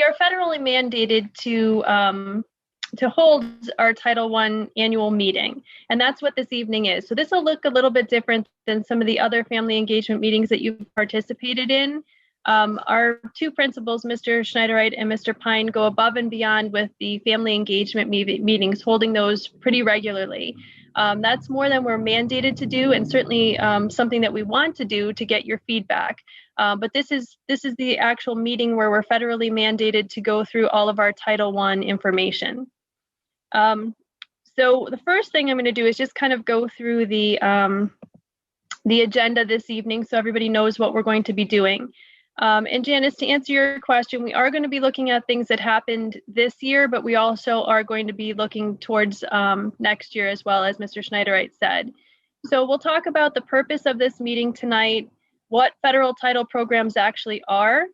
are federally mandated to hold our Title I annual meeting, and that's what this evening is. So this will look a little bit different than some of the other family engagement meetings that you've participated in. Our two principals, Mr. Schneiderite and Mr. Pine, go above and beyond with the family engagement meetings, holding those pretty regularly. That's more than we're mandated to do, and certainly something that we want to do to get your feedback. But this is the actual meeting where we're federally mandated to go through all of our Title I information. So the first thing I'm going to do is just kind of go through the agenda this evening so everybody knows what we're going to be doing. And Janice, to answer your question, we are going to be looking at things that happened this year, but we also are going to be looking towards next year as well, as Mr. Schneiderite said. So we'll talk about the purpose of this meeting tonight, what federal title programs actually are,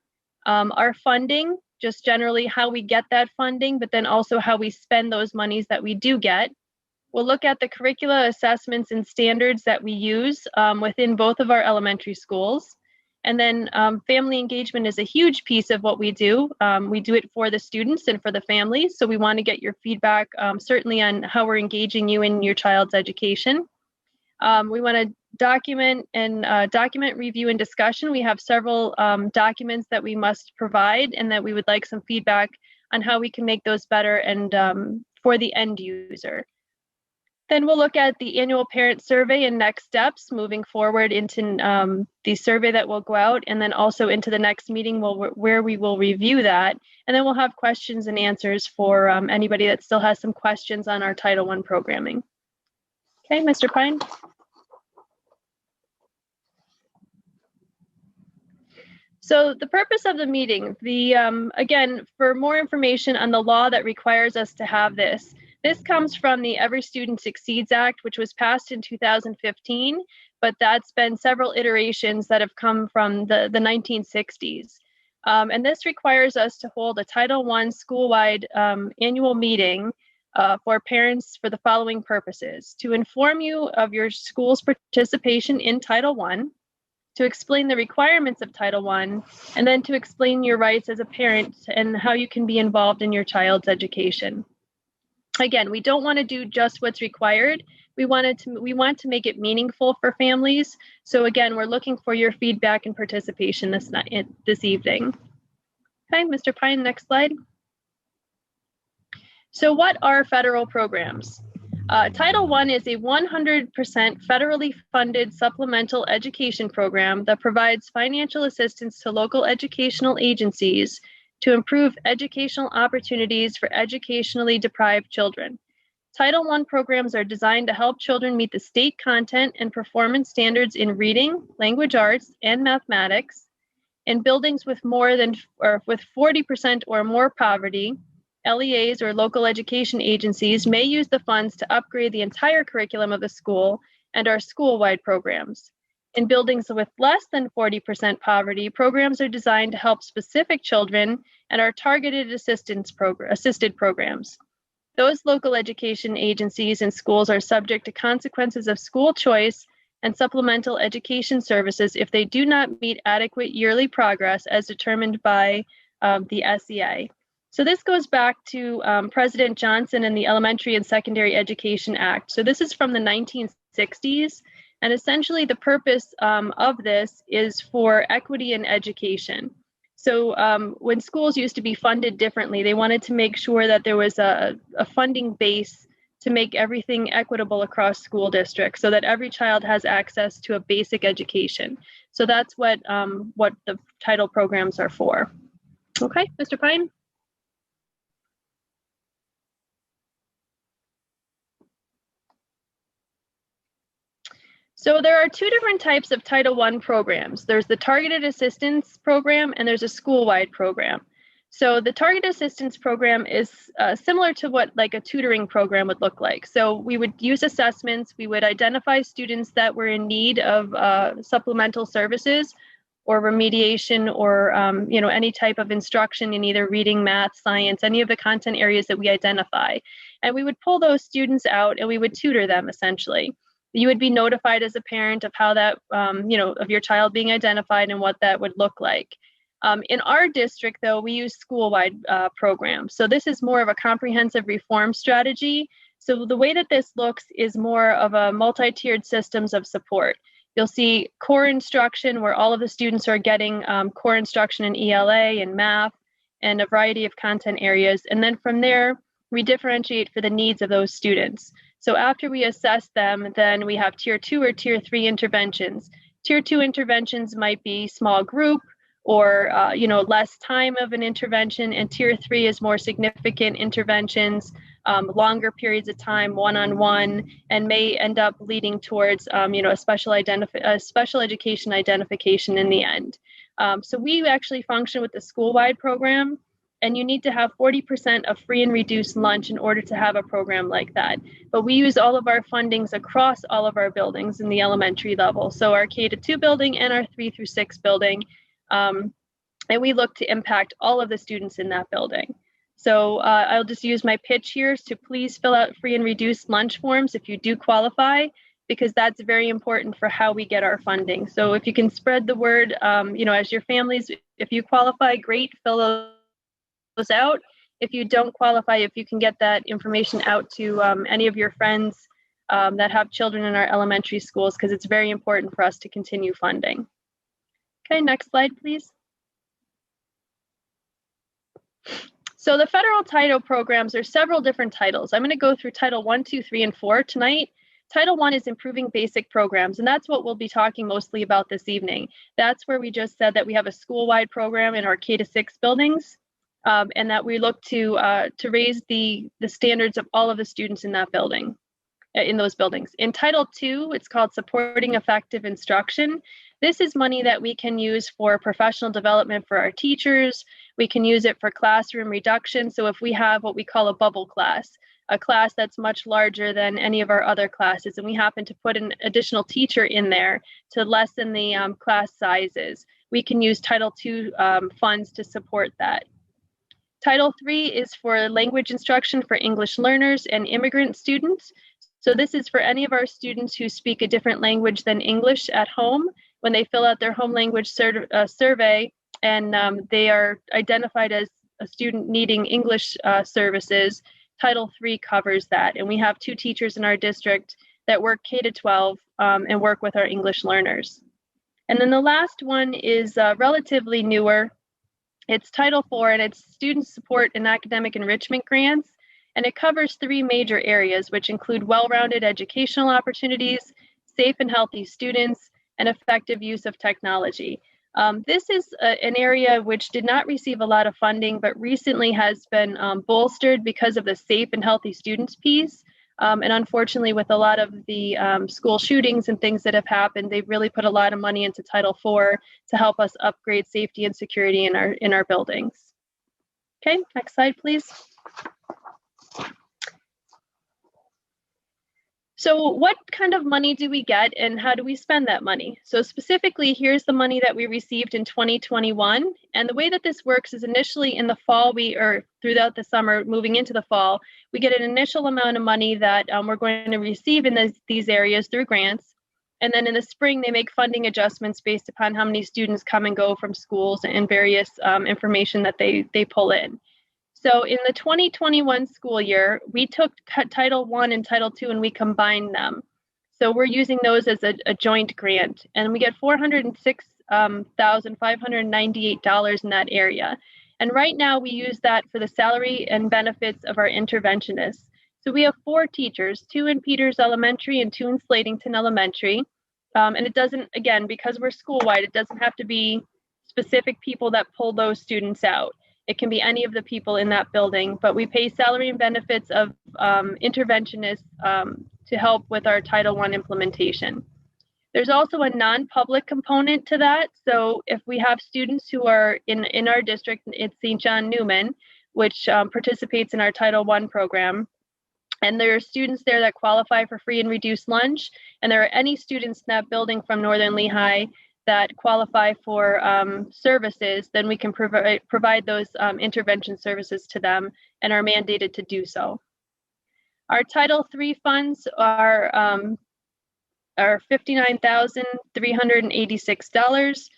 our funding, just generally how we get that funding, but then also how we spend those monies that we do get. We'll look at the curricula assessments and standards that we use within both of our elementary schools. And then family engagement is a huge piece of what we do. We do it for the students and for the families. So we want to get your feedback, certainly on how we're engaging you in your child's education. We want to document review and discussion. We have several documents that we must provide and that we would like some feedback on how we can make those better and for the end user. Then we'll look at the annual parent survey and next steps moving forward into the survey that will go out, and then also into the next meeting where we will review that. And then we'll have questions and answers for anybody that still has some questions on our Title I programming. Okay, Mr. Pine. So the purpose of the meeting, again, for more information on the law that requires us to have this, this comes from the Every Student Succeeds Act, which was passed in 2015, but that's been several iterations that have come from the 1960s. And this requires us to hold a Title I school-wide annual meeting for parents for the following purposes: to inform you of your school's participation in Title I, to explain the requirements of Title I, and then to explain your rights as a parent and how you can be involved in your child's education. Again, we don't want to do just what's required. We want to make it meaningful for families. So again, we're looking for your feedback and participation this evening. Okay, Mr. Pine, next slide. So what are federal programs? Title I is a 100% federally funded supplemental education program that provides financial assistance to local educational agencies to improve educational opportunities for educationally deprived children. Title I programs are designed to help children meet the state content and performance standards in reading, language arts, and mathematics. In buildings with with 40% or more poverty, LEAs or local education agencies may use the funds to upgrade the entire curriculum of the school and our school-wide programs. In buildings with less than 40% poverty, programs are designed to help specific children and are targeted assisted programs. Those local education agencies and schools are subject to consequences of school choice and supplemental education services if they do not meet adequate yearly progress as determined by the SEA. So this goes back to President Johnson and the Elementary and Secondary Education Act. So this is from the 1960s. And essentially the purpose of this is for equity in education. So when schools used to be funded differently, they wanted to make sure that there was a funding base to make everything equitable across school districts so that every child has access to a basic education. So that's what the title programs are for. Okay, Mr. Pine? So there are two different types of Title I programs. There's the Targeted Assistance Program and there's a school-wide program. So the Targeted Assistance Program is similar to what like a tutoring program would look like. So we would use assessments, we would identify students that were in need of supplemental services or remediation or any type of instruction in either reading, math, science, any of the content areas that we identify. And we would pull those students out and we would tutor them essentially. You would be notified as a parent of how that, of your child being identified and what that would look like. In our district, though, we use school-wide programs. So this is more of a comprehensive reform strategy. So the way that this looks is more of a multi-tiered systems of support. You'll see core instruction where all of the students are getting core instruction in ELA and math and a variety of content areas. And then from there, we differentiate for the needs of those students. So after we assess them, then we have tier 2 or tier 3 interventions. Tier 2 interventions might be small group or less time of an intervention, and tier 3 is more significant interventions, longer periods of time, one-on-one, and may end up leading towards a special education identification in the end. So we actually function with the school-wide program, and you need to have 40% of free and reduced lunch in order to have a program like that. But we use all of our fundings across all of our buildings in the elementary level. So our K-2 building and our 3 through 6 building. And we look to impact all of the students in that building. So I'll just use my pitch here to please fill out free and reduced lunch forms if you do qualify, because that's very important for how we get our funding. So if you can spread the word, as your families, if you qualify, great, fill those out. If you don't qualify, if you can get that information out to any of your friends that have children in our elementary schools, because it's very important for us to continue funding. Okay, next slide, please. So the federal title programs are several different titles. I'm going to go through Title 1, 2, 3, and 4 tonight. Title 1 is improving basic programs, and that's what we'll be talking mostly about this evening. That's where we just said that we have a school-wide program in our K-6 buildings, and that we look to raise the standards of all of the students in that building, in those buildings. In Title 2, it's called Supporting Effective Instruction. This is money that we can use for professional development for our teachers. We can use it for classroom reduction. So if we have what we call a bubble class, a class that's much larger than any of our other classes, and we happen to put an additional teacher in there to lessen the class sizes, we can use Title II funds to support that. Title III is for language instruction for English learners and immigrant students. So this is for any of our students who speak a different language than English at home. When they fill out their home language survey and they are identified as a student needing English services, Title III covers that. And we have 2 teachers in our district that work K-12 and work with our English learners. And then the last one is relatively newer. It's Title IV, and it's Student Support and Academic Enrichment Grants. And it covers 3 major areas, which include well-rounded educational opportunities, safe and healthy students, and effective use of technology. This is an area which did not receive a lot of funding, but recently has been bolstered because of the safe and healthy students piece. And unfortunately, with a lot of the school shootings and things that have happened, they've really put a lot of money into Title IV to help us upgrade safety and security in our buildings. Okay, next slide, please. So what kind of money do we get and how do we spend that money? So specifically, here's the money that we received in 2021. And the way that this works is initially in the fall, or throughout the summer, moving into the fall, we get an initial amount of money that we're going to receive in these areas through grants. And then in the spring, they make funding adjustments based upon how many students come and go from schools and various information that they pull in. So in the 2021 school year, we took Title I and Title II and we combined them. So we're using those as a joint grant, and we get $406,598 in that area. And right now we use that for the salary and benefits of our interventionists. So we have 4 teachers, 2 in Peters Elementary and 2 in Slatington Elementary. And it doesn't, again, because we're school-wide, it doesn't have to be specific people that pull those students out. It can be any of the people in that building, but we pay salary and benefits of interventionists to help with our Title I implementation. There's also a non-public component to that. So if we have students who are in our district, it's St. John Newman, which participates in our Title I program, and there are students there that qualify for free and reduced lunch, and there are any students in that building from Northern Lehigh that qualify for services, then we can provide those intervention services to them and are mandated to do so. Our Title III funds are $59,386.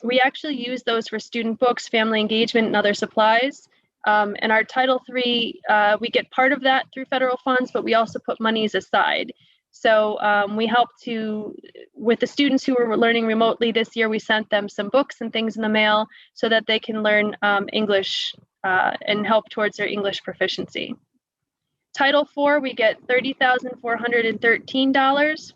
We actually use those for student books, family engagement, and other supplies. And our Title III, we get part of that through federal funds, but we also put monies aside. So we help with the students who were learning remotely this year, we sent them some books and things in the mail so that they can learn English and help towards their English proficiency. Title IV, we get $30,413.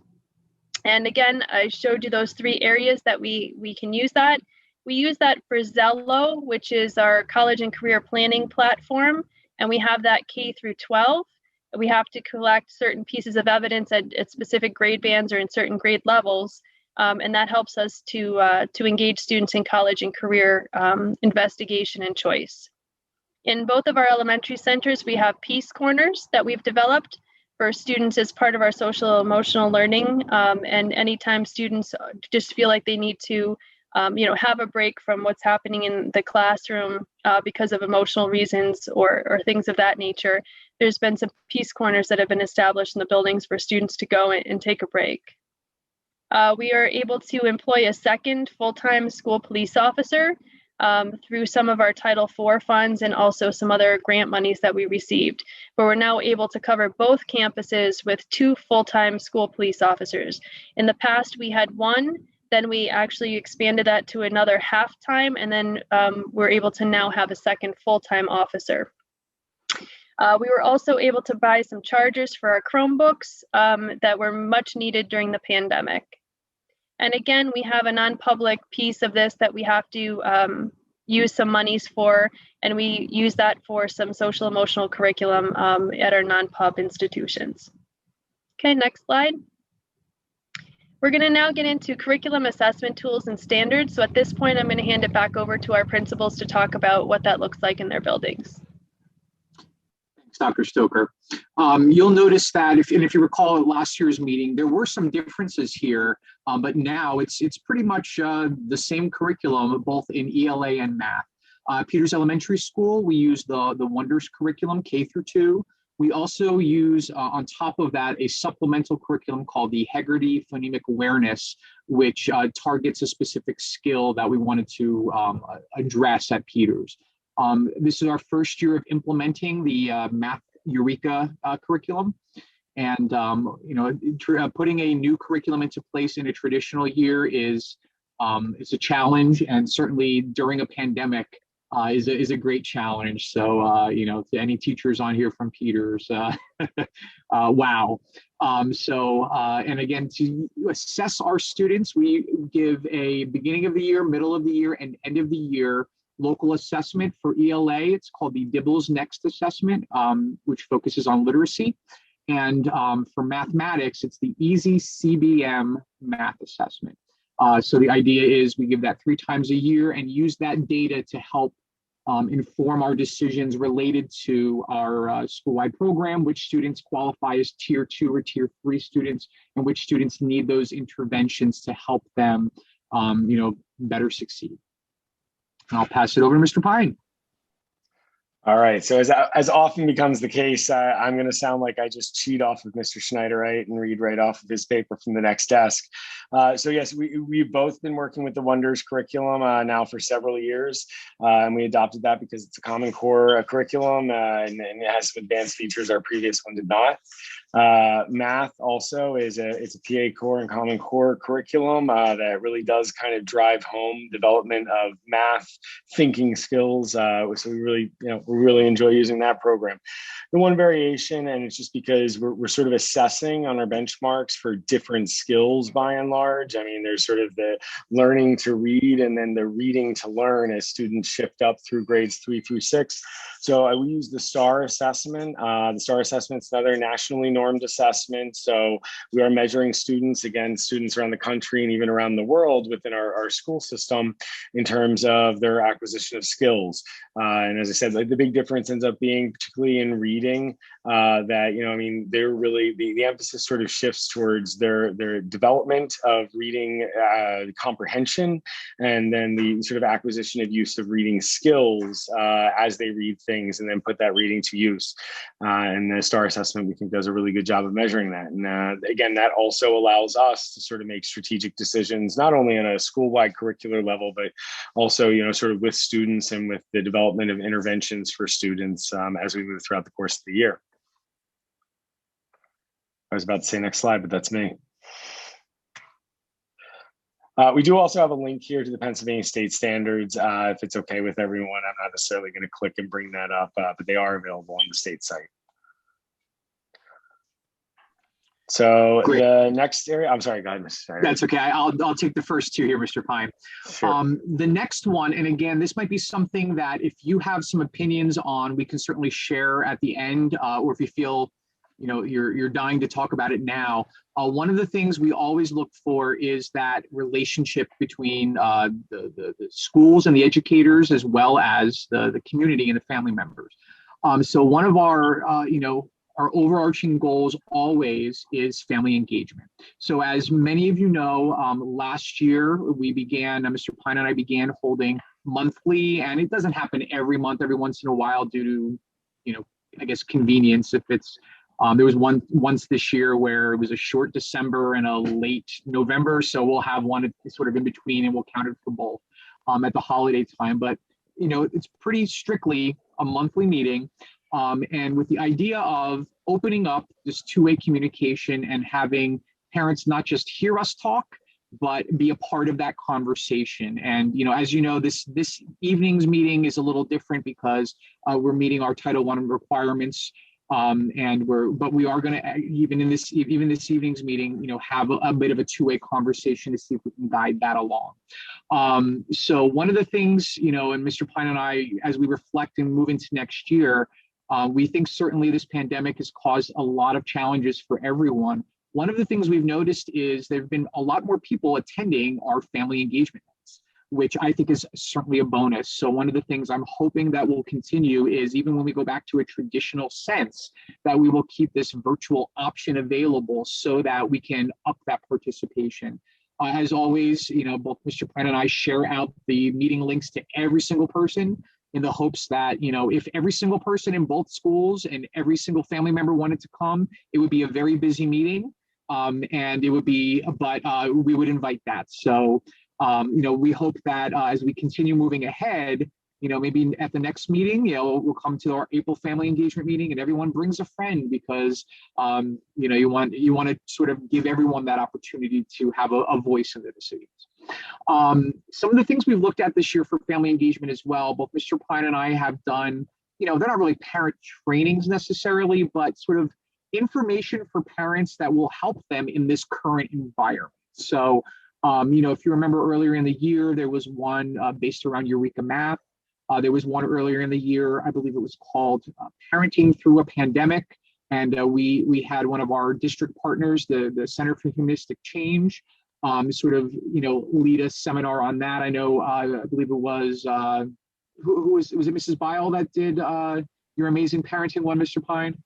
And again, I showed you those 3 areas that we can use that. We use that for Zello, which is our college and career planning platform, and we have that K through 12. We have to collect certain pieces of evidence at specific grade bands or in certain grade levels, and that helps us to engage students in college and career investigation and choice. In both of our elementary centers, we have Peace Corners that we've developed for students as part of our social emotional learning, and anytime students just feel like they need to have a break from what's happening in the classroom because of emotional reasons or things of that nature, there's been some Peace Corners that have been established in the buildings for students to go and take a break. We are able to employ a second full-time school police officer through some of our Title IV funds and also some other grant monies that we received. But we're now able to cover both campuses with 2 full-time school police officers. In the past, we had 1. Then we actually expanded that to another half-time, and then we're able to now have a second full-time officer. We were also able to buy some chargers for our Chromebooks that were much needed during the pandemic. And again, we have a non-public piece of this that we have to use some monies for, and we use that for some social emotional curriculum at our non-pub institutions. Okay, next slide. We're going to now get into curriculum assessment tools and standards. So at this point, I'm going to hand it back over to our principals to talk about what that looks like in their buildings. Thanks, Dr. Stoker. You'll notice that, if you recall at last year's meeting, there were some differences here, but now it's pretty much the same curriculum, both in ELA and math. Peters Elementary School, we use the Wonders curriculum, K through 2. We also use, on top of that, a supplemental curriculum called the Hegarty Phonemic Awareness, which targets a specific skill that we wanted to address at Peters. This is our first year of implementing the Math Eureka curriculum. And putting a new curriculum into place in a traditional year is a challenge, and certainly during a pandemic, is a great challenge. So, to any teachers on here from Peters, wow. And again, to assess our students, we give a beginning of the year, middle of the year, and end of the year local assessment. For ELA, it's called the Dibbles Next Assessment, which focuses on literacy. And for mathematics, it's the Easy CBM Math Assessment. So the idea is we give that 3 times a year and use that data to help inform our decisions related to our school-wide program, which students qualify as Tier 2 or Tier 3 students, and which students need those interventions to help them, better succeed. And I'll pass it over to Mr. Pine. All right, so as often becomes the case, I'm going to sound like I just cheat off of Mr. Schneider, right, and read right off of his paper from the next desk. So yes, we've both been working with the Wonders curriculum now for several years, and we adopted that because it's a Common Core curriculum, and it has some advanced features our previous one did not. Math also it's a PA Core and Common Core curriculum that really does kind of drive home development of math thinking skills. So we really enjoy using that program. The one variation, and it's just because we're sort of assessing on our benchmarks for different skills by and large. I mean, there's sort of the learning to read and then the reading to learn as students shift up through grades 3 through 6. So we use the STAR assessment. The STAR assessment is another nationally normed assessment. So we are measuring students around the country and even around the world within our school system in terms of their acquisition of skills. And as I said, the big difference ends up being particularly in reading that, I mean, they're really, the emphasis sort of shifts towards their development of reading comprehension, and then the sort of acquisition of use of reading skills as they read things and then put that reading to use. And the STAR assessment, we think, does a really good job of measuring that. And again, that also allows us to sort of make strategic decisions, not only on a school-wide curricular level, but also, sort of with students and with the development of interventions for students as we move throughout the course of the year. I was about to say next slide, but that's me. We do also have a link here to the Pennsylvania state standards. If it's okay with everyone, I'm not necessarily going to click and bring that up, but they are available on the state site. So Great. The next area, I'm sorry, go ahead, Mr. Snyder. That's okay. I'll take the first two here, Mr. Pine. Sure. The next one, and again, this might be something that if you have some opinions on, we can certainly share at the end, or if you feel, you're dying to talk about it now. One of the things we always look for is that relationship between the schools and the educators, as well as the community and the family members. So one of our, our overarching goals always is family engagement. So as many of you know, last year we began, Mr. Pine and I began holding monthly, and it doesn't happen every month, every once in a while due to, I guess, convenience. If it's, there was once this year where it was a short December and a late November. So we'll have one sort of in between, and we'll count it for both at the holiday time. But, it's pretty strictly a monthly meeting. And with the idea of opening up this two-way communication and having parents not just hear us talk, but be a part of that conversation. And, as you know, this evening's meeting is a little different because we're meeting our Title I requirements. But we are going to, even this evening's meeting, have a bit of a two-way conversation to see if we can guide that along. So one of the things, and Mr. Pine and I, as we reflect and move into next year, we think certainly this pandemic has caused a lot of challenges for everyone. One of the things we've noticed is there have been a lot more people attending our family engagement nights, which I think is certainly a bonus. So one of the things I'm hoping that will continue is, even when we go back to a traditional sense, that we will keep this virtual option available so that we can up that participation. As always, both Mr. Pine and I share out the meeting links to every single person, in the hopes that, if every single person in both schools and every single family member wanted to come, it would be a very busy meeting. And it would be, but we would invite that. So, we hope that as we continue moving ahead, maybe at the next meeting, we'll come to our April family engagement meeting and everyone brings a friend, because, you want to sort of give everyone that opportunity to have a voice in the decisions. Some of the things we've looked at this year for family engagement as well, both Mr. Pine and I have done, they're not really parent trainings necessarily, but sort of information for parents that will help them in this current environment. So, if you remember earlier in the year, there was one based around Eureka Math. There was one earlier in the year, I believe it was called Parenting Through a Pandemic. And we had one of our district partners, the Center for Humanistic Change, sort of, lead a seminar on that. I know, I believe it was, was it Mrs. Bile that did your amazing parenting one, Mr. Pine?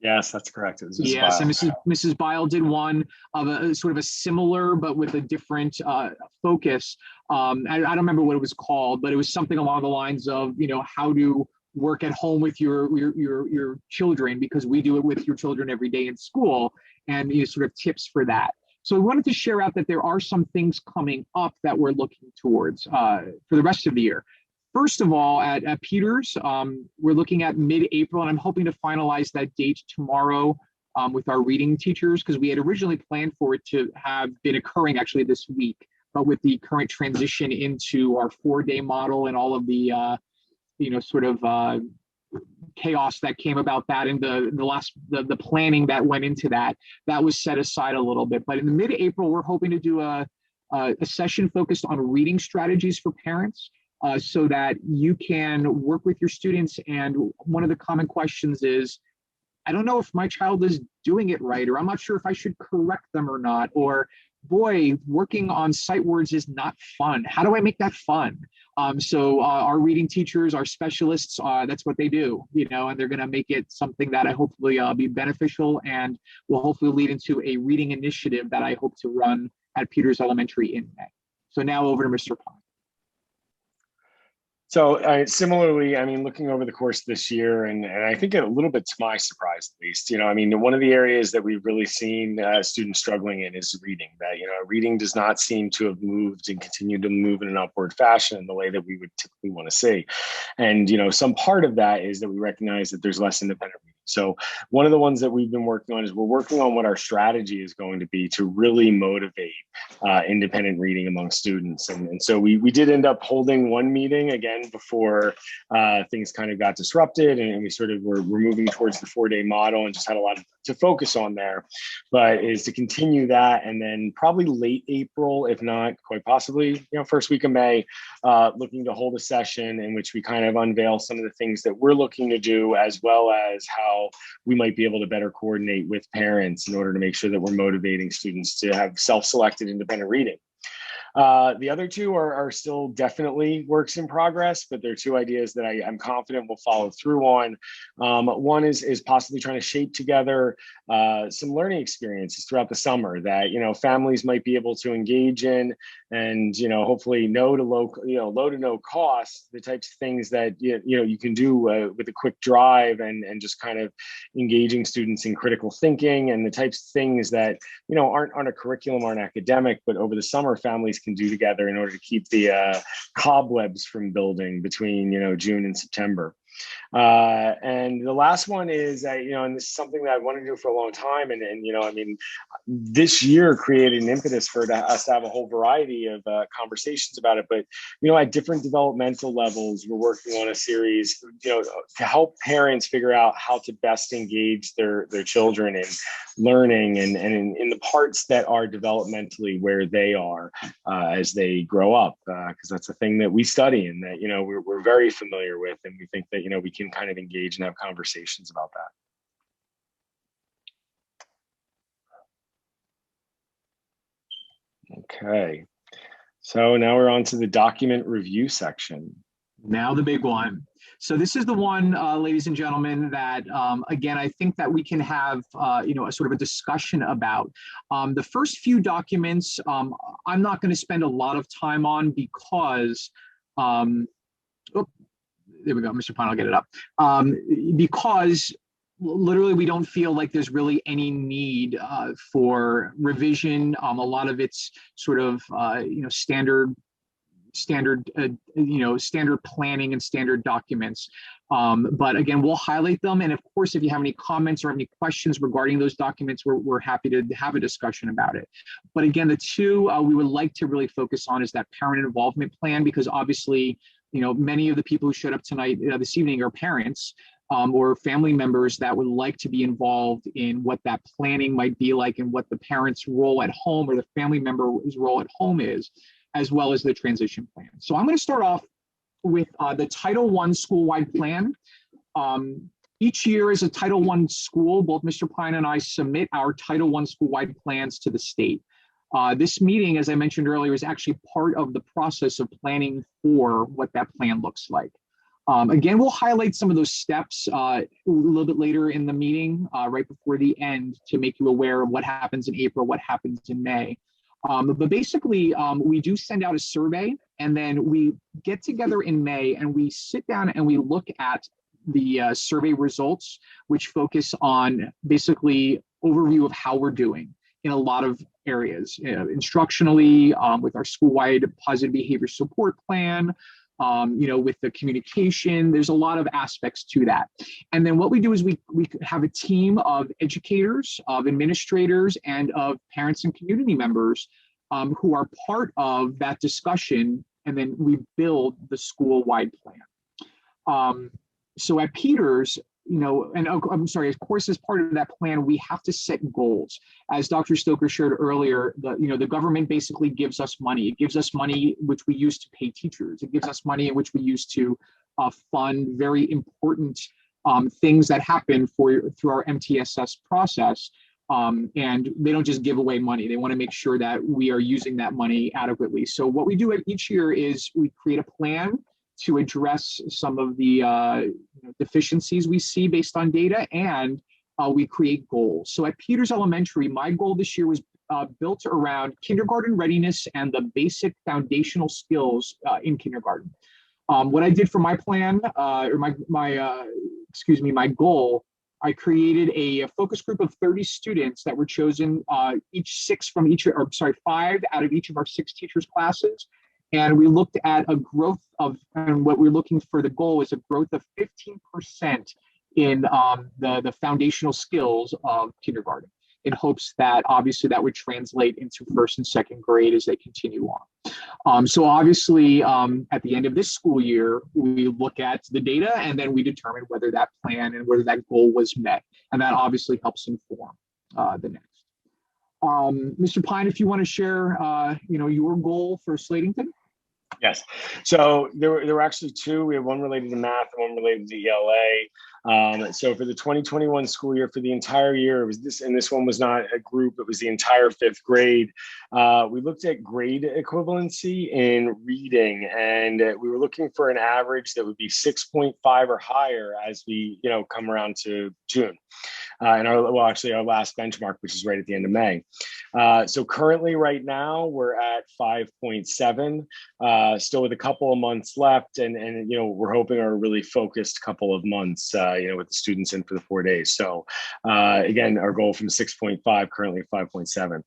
Yes, that's correct. It was Mrs. Yes, Bile. and Mrs. Bile did one of a sort of a similar, but with a different focus. I don't remember what it was called, but it was something along the lines of, how to work at home with your children, because we do it with your children every day in school, and sort of tips for that. So we wanted to share out that there are some things coming up that we're looking towards for the rest of the year. First of all, at Peters, we're looking at mid-April, and I'm hoping to finalize that date tomorrow with our reading teachers, because we had originally planned for it to have been occurring actually this week. But with the current transition into our 4-day model and all of the, sort of chaos that came about that, and the planning that went into that was set aside a little bit. But in the mid-April, we're hoping to do a session focused on reading strategies for parents, so that you can work with your students. And one of the common questions is, I don't know if my child is doing it right, or I'm not sure if I should correct them or not, or boy, working on sight words is not fun. How do I make that fun? So our reading teachers, our specialists, that's what they do, and they're going to make it something that I hopefully be beneficial and will hopefully lead into a reading initiative that I hope to run at Peters Elementary in May. So now over to Mr. Pine. So similarly, I mean, looking over the course of this year, and I think a little bit to my surprise, at least, I mean, one of the areas that we've really seen students struggling in is reading. That, reading does not seem to have moved and continue to move in an upward fashion in the way that we would typically want to see. And, some part of that is that we recognize that there's less independent reading. So one of the ones that we've been working on is we're working on what our strategy is going to be to really motivate independent reading among students. And so we did end up holding one meeting again before things kind of got disrupted, and we sort of were moving towards the 4-day model and just had a lot to focus on there, but is to continue that. And then probably late April, if not quite possibly, first week of May, looking to hold a session in which we kind of unveil some of the things that we're looking to do, as well as how we might be able to better coordinate with parents in order to make sure that we're motivating students to have self-selected independent reading. The other two are still definitely works in progress, but they're two ideas that I'm confident we'll follow through on. One is possibly trying to shape together some learning experiences throughout the summer that, families might be able to engage in, and, hopefully low to no cost, the types of things that, you can do with a quick drive and just kind of engaging students in critical thinking, and the types of things that, aren't a curriculum, aren't academic, but over the summer families can do together in order to keep the cobwebs from building between, June and September. And the last one is, and this is something that I wanted to do for a long time. And I mean, this year created an impetus for us to have a whole variety of conversations about it. But, at different developmental levels, we're working on a series, to help parents figure out how to best engage their children in learning and in the parts that are developmentally where they are as they grow up, because that's a thing that we study and that, we're very familiar with. And we think that, we can kind of engage and have conversations about that. Okay, so now we're on to the document review section. Now the big one. So this is the one, ladies and gentlemen, that, again, I think that we can have, a sort of a discussion about. The first few documents, I'm not going to spend a lot of time on because, there we go, Mr. Pine, I'll get it up. Because literally we don't feel like there's really any need for revision. A lot of it's sort of, standard planning and standard documents. But again, we'll highlight them. And of course, if you have any comments or any questions regarding those documents, we're happy to have a discussion about it. But again, the two we would like to really focus on is that parent involvement plan, because obviously, many of the people who showed up tonight, this evening, are parents or family members that would like to be involved in what that planning might be like and what the parent's role at home or the family member's role at home is, as well as the transition plan. So I'm going to start off with the Title I school-wide plan. Each year as a Title I school, both Mr. Pine and I submit our Title I school-wide plans to the state. This meeting, as I mentioned earlier, is actually part of the process of planning for what that plan looks like. Again, we'll highlight some of those steps a little bit later in the meeting, right before the end, to make you aware of what happens in April, what happens in May. But basically, we do send out a survey, and then we get together in May and we sit down and we look at the survey results, which focus on basically overview of how we're doing in a lot of areas, instructionally, with our school-wide positive behavior support plan, with the communication. There's a lot of aspects to that. And then what we do is we have a team of educators, of administrators, and of parents and community members who are part of that discussion, and then we build the school-wide plan. So at Peters, of course, as part of that plan, we have to set goals. As Dr. Stoker shared earlier, the government basically gives us money. It gives us money which we use to pay teachers. It gives us money in which we use to fund very important things that happen through our MTSS process. And they don't just give away money. They want to make sure that we are using that money adequately. So what we do each year is we create a plan to address some of the deficiencies we see based on data, and we create goals. So at Peters Elementary, my goal this year was built around kindergarten readiness and the basic foundational skills in kindergarten. What I did for my plan, or my goal, I created a focus group of 30 students that were chosen, five out of each of our 6 teachers' classes. And we looked at a growth of, and what we're looking for, the goal is a growth of 15% in the foundational skills of kindergarten, in hopes that obviously that would translate into first and second grade as they continue on. So obviously at the end of this school year, we look at the data and then we determine whether that plan and whether that goal was met. And that obviously helps inform the next. Mr. Pine, if you want to share your goal for Slatington. Yes. So there were actually 2. We have one related to math and one related to ELA. So for the 2021 school year, for the entire year, it was this, and this one was not a group, it was the entire 5th grade. We looked at grade equivalency in reading, and we were looking for an average that would be 6.5 or higher as we, come around to June. And our last benchmark, which is right at the end of May. So currently right now we're at 5.7, still with a couple of months left. And we're hoping our really focused couple of months, with the students in for the 4 days. So again, our goal from 6.5, currently 5.7.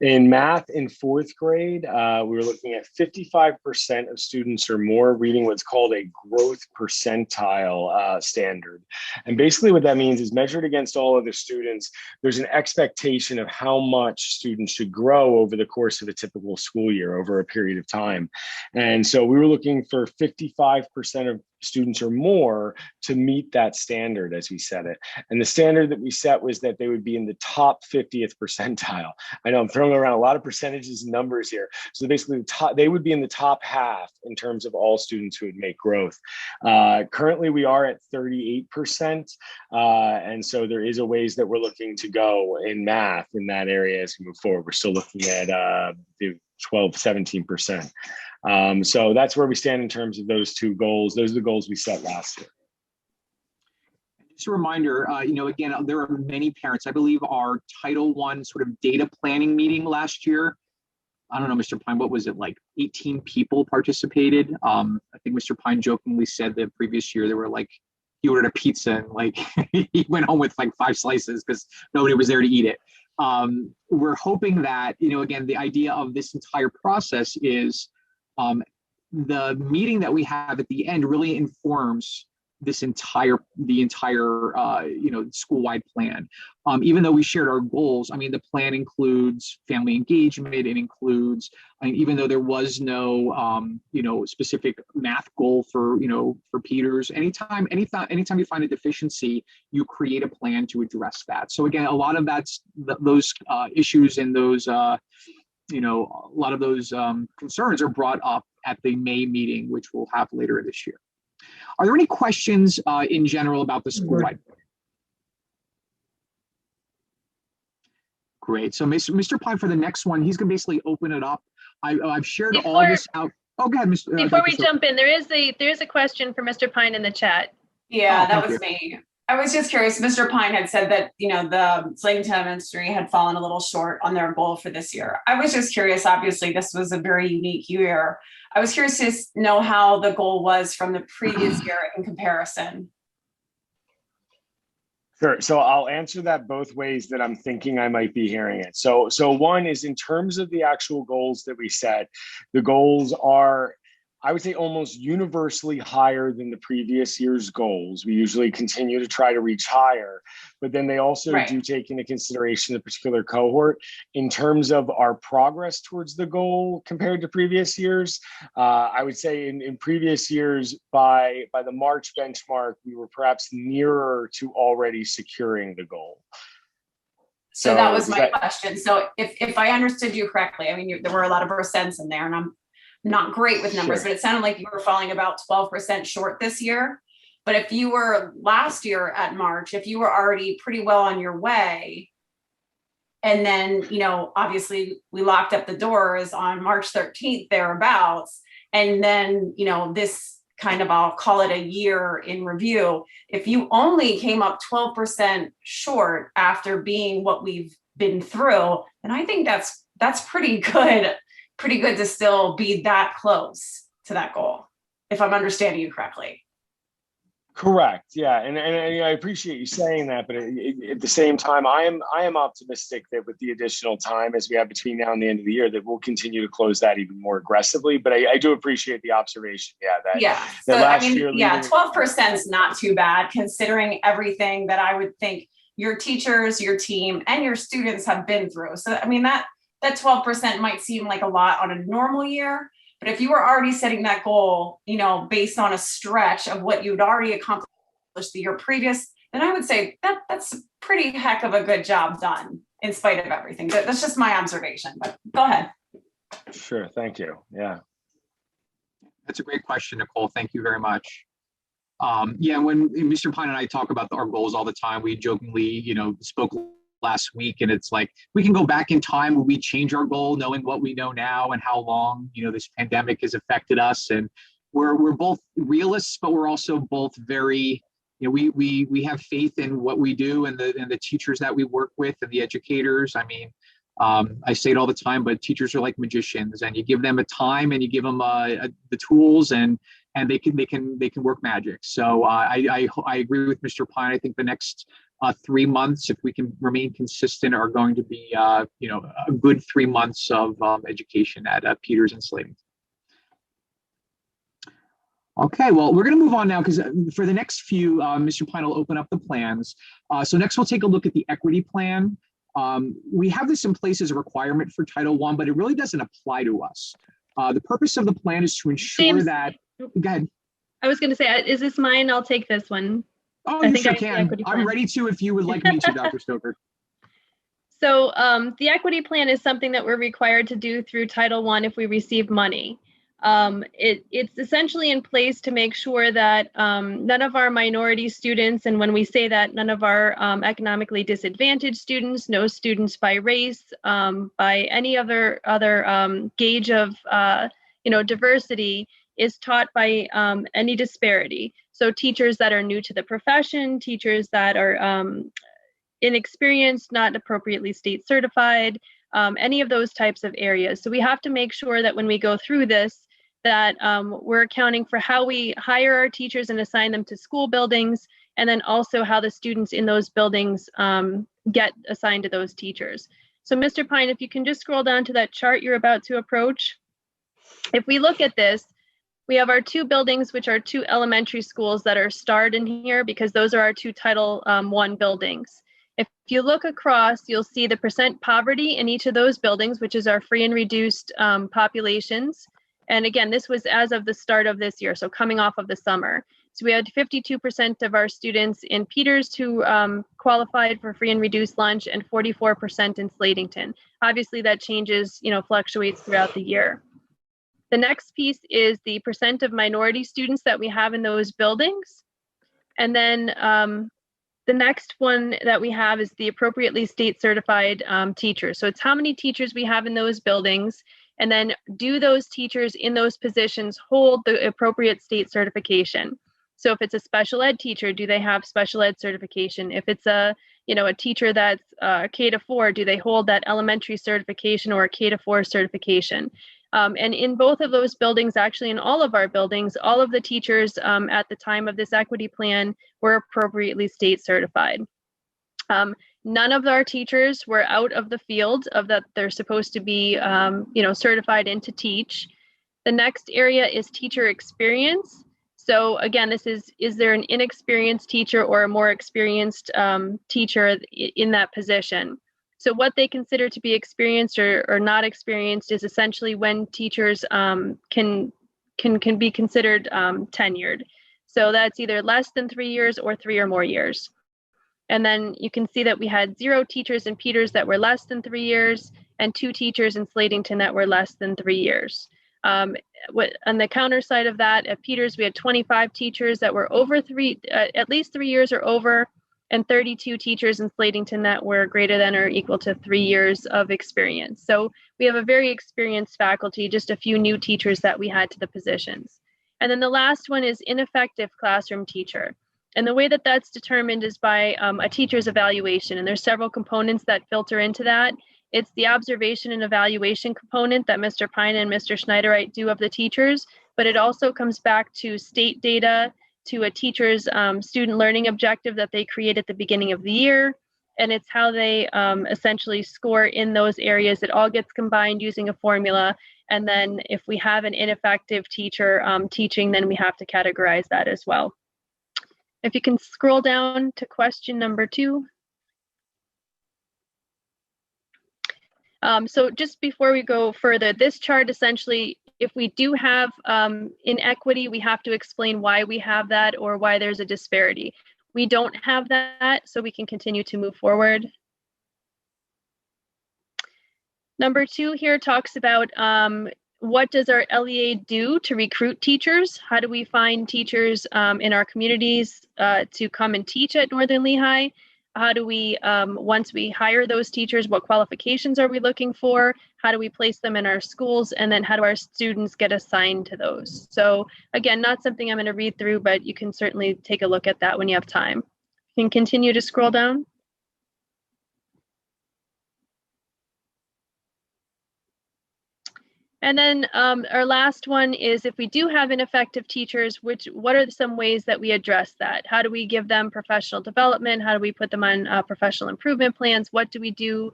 In math in 4th grade, we were looking at 55% of students or more reading what's called a growth percentile standard. And basically what that means is, measured against all other students, there's an expectation of how much students should grow over the course of a typical school year, over a period of time. And so we were looking for 55% of students or more to meet that standard as we set it. And the standard that we set was that they would be in the top 50th percentile. I know I'm throwing around a lot of percentages and numbers here. So basically they would be in the top half in terms of all students who would make growth. Currently we are at 38%. And so there is a ways that we're looking to go in math in that area as we move forward. We're still looking at the 12, 17%. So that's where we stand in terms of those 2 goals. Those are the goals we set last year. Just a reminder, again, there are many parents. I believe our Title I sort of data planning meeting last year, I don't know, Mr. Pine, what was it, like 18 people participated? I think Mr. Pine jokingly said the previous year there were he ordered a pizza and he went home with 5 slices because nobody was there to eat it. We're hoping that, again, the idea of this entire process is the meeting that we have at the end really informs the entire school-wide plan. Even though we shared our goals, the plan includes family engagement. It includes, even though there was no specific math goal for Peters, anytime you find a deficiency, you create a plan to address that. So again, a lot of those issues and those a lot of those concerns are brought up at the May meeting, which we'll have later this year. Are there any questions in general about the school-wide plan? Great. So Mr. Pine, for the next one, he's going to basically open it up. I've shared all this out. Oh, go ahead, Mr. Before we jump in, there is a question for Mr. Pine in the chat. Yeah, that was me. I was just curious. Mr. Pine had said that, the Slatington Elementary had fallen a little short on their goal for this year. I was just curious. Obviously, this was a very unique year. I was curious to know how the goal was from the previous year in comparison. Sure. So I'll answer that both ways that I'm thinking I might be hearing it. So one is in terms of the actual goals that we set, the goals are, I would say, almost universally higher than the previous year's goals. We usually continue to try to reach higher, but then they also do take into consideration the particular cohort. In terms of our progress towards the goal compared to previous years, I would say in previous years, by the March benchmark, we were perhaps nearer to already securing the goal. So that was my question. So if I understood you correctly, there were a lot of percents in there, and I'm not great with numbers, but it sounded like you were falling about 12% short this year. But if you were last year at March, if you were already pretty well on your way, And then, obviously we locked up the doors on March 13th, thereabouts. And then, this kind of, I'll call it a year in review. If you only came up 12% short after being what we've been through, then I think that's pretty good to still be that close to that goal, if I'm understanding you correctly. Correct. Yeah, and I appreciate you saying that, but at the same time, I am optimistic that with the additional time as we have between now and the end of the year, that we'll continue to close that even more aggressively. But I do appreciate the observation. So last year, 12% is not too bad considering everything that I would think your teachers, your team, and your students have been through. So I mean that 12% might seem like a lot on a normal year. But if you were already setting that goal, based on a stretch of what you'd already accomplished the year previous, then I would say that's a pretty heck of a good job done in spite of everything. That's just my observation, but go ahead. Sure, thank you. Yeah. That's a great question, Nicole. Thank you very much. When Mr. Pine and I talk about our goals all the time, we jokingly, spoke last week, and it's like we can go back in time when we change our goal knowing what we know now and how long this pandemic has affected us. And we're both realists, but we're also both very we have faith in what we do and the teachers that we work with and the educators. I mean, I say it all the time, but teachers are like magicians, and you give them a time and you give them the tools and they can work magic. So I agree with Mr. Pine. I think the next 3 months, if we can remain consistent, are going to be a good 3 months of education at Peters and Slating. Okay, well, we're going to move on now because for the next few, Mr. Pine will open up the plans. So next we'll take a look at the equity plan. We have this in place as a requirement for Title I, but it really doesn't apply to us. The purpose of the plan is to ensure James, that. Go ahead. I was going to say, is this mine? I'll take this one. Oh, you sure can. I'm ready to if you would like me to, Dr. Stoker. So the equity plan is something that we're required to do through Title I if we receive money. It's essentially in place to make sure that none of our minority students, and when we say that, none of our economically disadvantaged students, no students by race, by any other gauge of diversity, is taught by any disparity. So teachers that are new to the profession, teachers that are inexperienced, not appropriately state certified, any of those types of areas. So we have to make sure that when we go through this, that we're accounting for how we hire our teachers and assign them to school buildings, and then also how the students in those buildings get assigned to those teachers. So Mr. Pine, if you can just scroll down to that chart you're about to approach. If we look at this, we have our 2 buildings, which are 2 elementary schools that are starred in here because those are our 2 Title I buildings. If you look across, you'll see the percent poverty in each of those buildings, which is our free and reduced populations. And again, this was as of the start of this year, so coming off of the summer. So we had 52% of our students in Peters who qualified for free and reduced lunch, and 44% in Slatington. Obviously that changes, fluctuates throughout the year. The next piece is the percent of minority students that we have in those buildings. And then the next one that we have is the appropriately state certified teachers. So it's how many teachers we have in those buildings, and then do those teachers in those positions hold the appropriate state certification. So if it's a special ed teacher, do they have special ed certification? If it's a teacher that's K-4, do they hold that elementary certification or a K-4 certification? And in both of those buildings, actually in all of our buildings, all of the teachers at the time of this equity plan were appropriately state certified. None of our teachers were out of the field of that they're supposed to be, certified in to teach. The next area is teacher experience. So again, this is there an inexperienced teacher or a more experienced teacher in that position? So what they consider to be experienced or not experienced is essentially when teachers can be considered tenured. So that's either less than 3 years or 3 or more years. And then you can see that we had 0 teachers in Peters that were less than 3 years and 2 teachers in Slatington that were less than 3 years. On the counter side of that, at Peters, we had 25 teachers that were over at least 3 years or over, and 32 teachers in Slatington that were greater than or equal to 3 years of experience. So we have a very experienced faculty, just a few new teachers that we had to the positions. And then the last one is ineffective classroom teacher. And the way that that's determined is by a teacher's evaluation. And there's several components that filter into that. It's the observation and evaluation component that Mr. Pine and Mr. Schneiderite do of the teachers, but it also comes back to state data, to a teacher's student learning objective that they create at the beginning of the year. And it's how they essentially score in those areas. It all gets combined using a formula. And then if we have an ineffective teacher teaching, then we have to categorize that as well. If you can scroll down to question number 2. So just before we go further, this chart essentially, if we do have inequity, we have to explain why we have that or why there's a disparity. We don't have that, so we can continue to move forward. Number 2 here talks about what does our LEA do to recruit teachers? How do we find teachers in our communities to come and teach at Northern Lehigh? How do we, once we hire those teachers, what qualifications are we looking for? How do we place them in our schools? And then how do our students get assigned to those? So again, not something I'm going to read through, but you can certainly take a look at that when you have time. You can continue to scroll down. And then our last one is if we do have ineffective teachers, what are some ways that we address that? How do we give them professional development? How do we put them on professional improvement plans? What do we do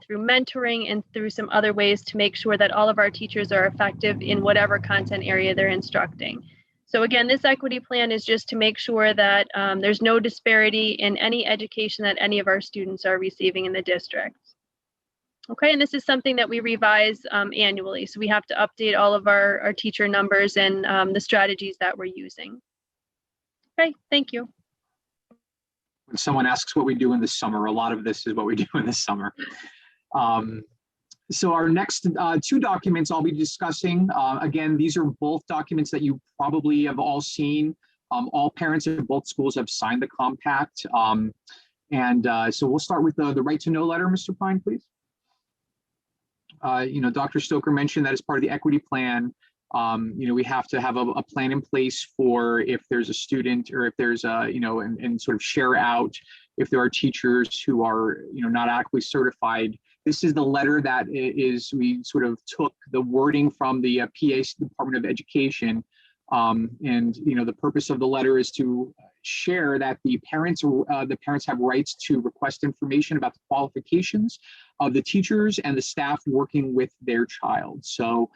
through mentoring and through some other ways to make sure that all of our teachers are effective in whatever content area they're instructing? So again, this equity plan is just to make sure that there's no disparity in any education that any of our students are receiving in the district. Okay, and this is something that we revise annually. So we have to update all of our teacher numbers and the strategies that we're using. Okay, thank you. When someone asks what we do in the summer, a lot of this is what we do in the summer. So our next 2 documents I'll be discussing, again, these are both documents that you probably have all seen. All parents at both schools have signed the compact. So we'll start with the right to know letter, Mr. Pine, please. Dr. Stoker mentioned that as part of the equity plan, we have to have a plan in place for if there's a student or if there's and sort of share out if there are teachers who are, not adequately certified. This is the letter that we sort of took the wording from the PA Department of Education. The purpose of the letter is to share that the parents have rights to request information about the qualifications of the teachers and the staff working with their child. So,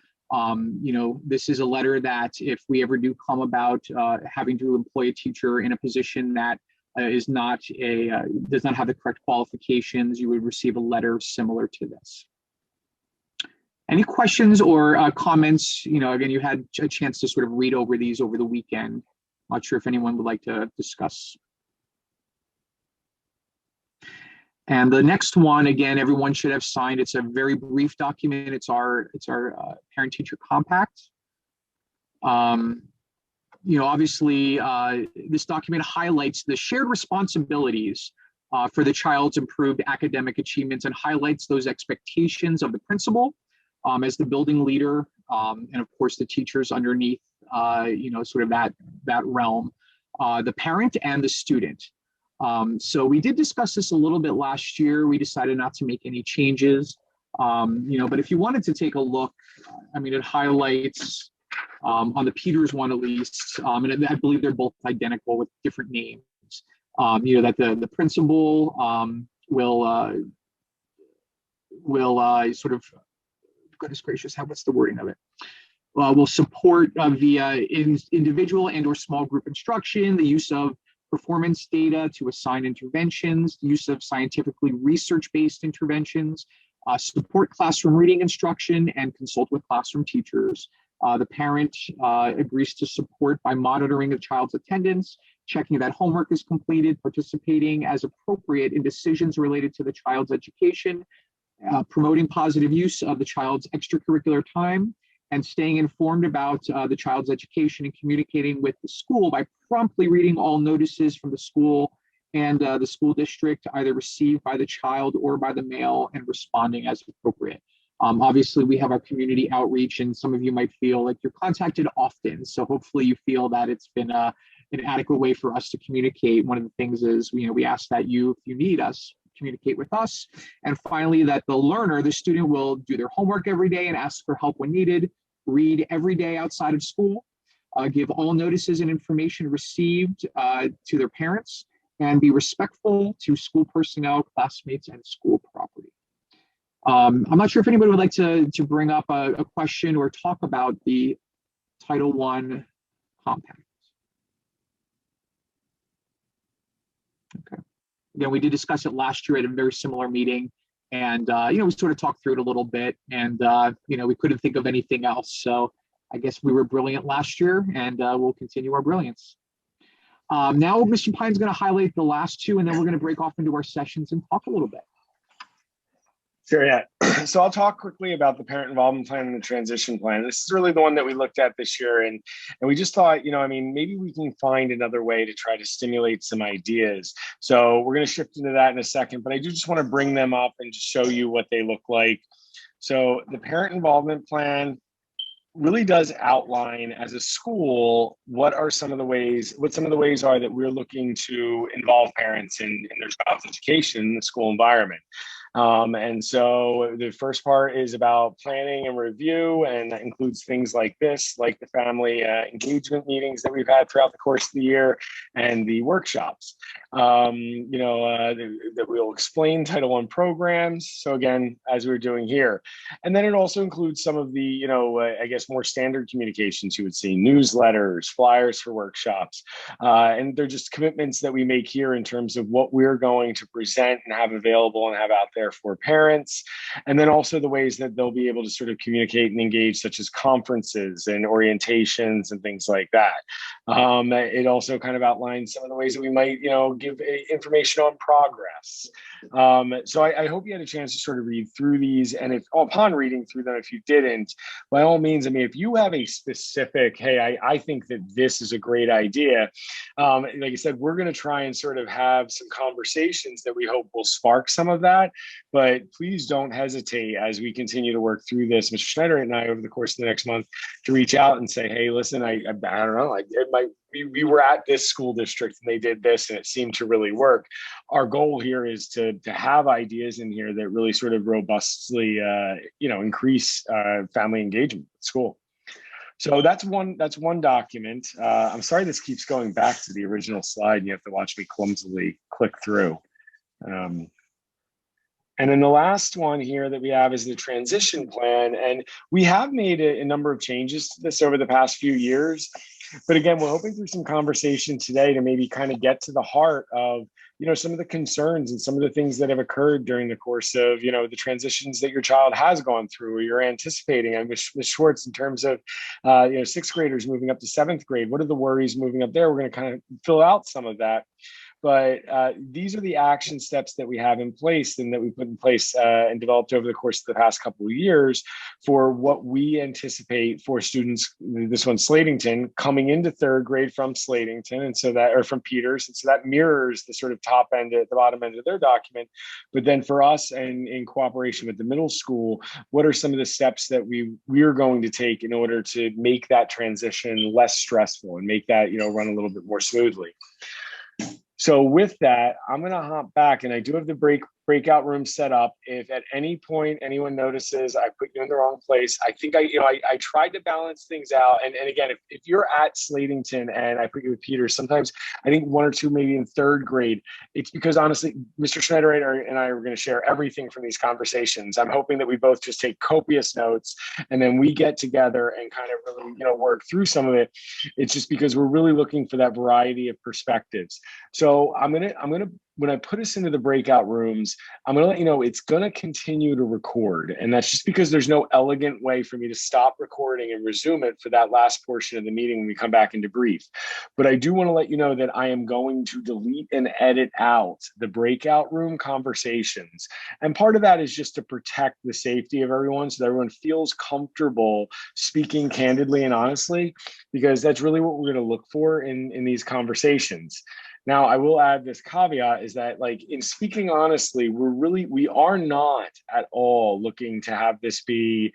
this is a letter that if we ever do come about having to employ a teacher in a position that does not have the correct qualifications, you would receive a letter similar to this. Any questions or comments? Again, you had a chance to sort of read over these over the weekend. Not sure if anyone would like to discuss. And the next one, again, everyone should have signed. It's a very brief document. It's our parent-teacher compact. Obviously, this document highlights the shared responsibilities for the child's improved academic achievements and highlights those expectations of the principal as the building leader, and of course the teachers underneath, sort of that realm, the parent and the student. So we did discuss this a little bit last year. We decided not to make any changes, but if you wanted to take a look, it highlights on the Peters one at least, and I believe they're both identical with different names. That the principal will sort of, goodness gracious, what's the wording of it? Will support via individual and or small group instruction, the use of performance data to assign interventions, the use of scientifically research-based interventions, support classroom reading instruction, and consult with classroom teachers. The parent agrees to support by monitoring the child's attendance, checking that homework is completed, participating as appropriate in decisions related to the child's education, promoting positive use of the child's extracurricular time, and staying informed about the child's education and communicating with the school by promptly reading all notices from the school and the school district either received by the child or by the mail and responding as appropriate. Obviously, we have our community outreach, and some of you might feel like you're contacted often. So hopefully you feel that it's been an adequate way for us to communicate. One of the things is, we ask that you, if you need us, communicate with us. And finally, that the learner, the student, will do their homework every day and ask for help when needed, read every day outside of school, give all notices and information received to their parents, and be respectful to school personnel, classmates, and school property. I'm not sure if anybody would like to bring up a question or talk about the Title I compact. Okay. Again, we did discuss it last year at a very similar meeting, and we sort of talked through it a little bit, and we couldn't think of anything else. So I guess we were brilliant last year, and we'll continue our brilliance. Now, Mr. Pine's going to highlight the last two, and then we're going to break off into our sessions and talk a little bit. Sure, yeah. So I'll talk quickly about the parent involvement plan and the transition plan. This is really the one that we looked at this year, and we just thought, maybe we can find another way to try to stimulate some ideas. So we're going to shift into that in a second, but I do just want to bring them up and just show you what they look like. So the parent involvement plan really does outline as a school what some of the ways are that we're looking to involve parents in their child's education in the school environment. And so the first part is about planning and review, and that includes things like this, like the family engagement meetings that we've had throughout the course of the year, and the workshops. That we'll explain Title I programs. So again, as we're doing here, and then it also includes some of the, more standard communications you would see, newsletters, flyers for workshops, and they're just commitments that we make here in terms of what we're going to present and have available and have out there for parents, and then also the ways that they'll be able to sort of communicate and engage, such as conferences and orientations and things like that. It also kind of outlines some of the ways that we might, give information on progress. So I hope you had a chance to sort of read through these, and if upon reading through them, if you didn't, by all means, if you have a specific, hey, I think that this is a great idea, like I said, we're going to try and sort of have some conversations that we hope will spark some of that. But please don't hesitate as we continue to work through this, Mr. Schneider and I, over the course of the next month, to reach out and say, hey, listen, I don't know, we were at this school district and they did this and it seemed to really work. Our goal here is to have ideas in here that really sort of robustly, increase family engagement at school. So that's one document. I'm sorry this keeps going back to the original slide and you have to watch me clumsily click through. And then the last one here that we have is the transition plan. And we have made a number of changes to this over the past few years. But again, we're hoping through some conversation today to maybe kind of get to the heart of, some of the concerns and some of the things that have occurred during the course of, the transitions that your child has gone through or you're anticipating. And Ms. Schwartz, in terms of, sixth graders moving up to seventh grade, what are the worries moving up there? We're going to kind of fill out some of that. But these are the action steps that we have in place and that we put in place and developed over the course of the past couple of years for what we anticipate for students, this one's Slatington, coming into third grade from Slatington, and so that, or from Peters, and so that mirrors the sort of top end at the bottom end of their document. But then for us, and in cooperation with the middle school, what are some of the steps that we're going to take in order to make that transition less stressful and make that, run a little bit more smoothly? So with that, I'm going to hop back, and I do have the breakout room set up. If at any point anyone notices I put you in the wrong place, I think I tried to balance things out. And again, if you're at Slatington and I put you with Peter, sometimes I think one or two maybe in third grade, it's because honestly, Mr. Schneider and I are going to share everything from these conversations. I'm hoping that we both just take copious notes and then we get together and kind of really, work through some of it. It's just because we're really looking for that variety of perspectives. So I'm gonna when I put us into the breakout rooms, I'm going to let you know it's going to continue to record. And that's just because there's no elegant way for me to stop recording and resume it for that last portion of the meeting when we come back and debrief. But I do want to let you know that I am going to delete and edit out the breakout room conversations. And part of that is just to protect the safety of everyone so that everyone feels comfortable speaking candidly and honestly, because that's really what we're going to look for in these conversations. Now, I will add this caveat is that, like, in speaking honestly, we are not at all looking to have this be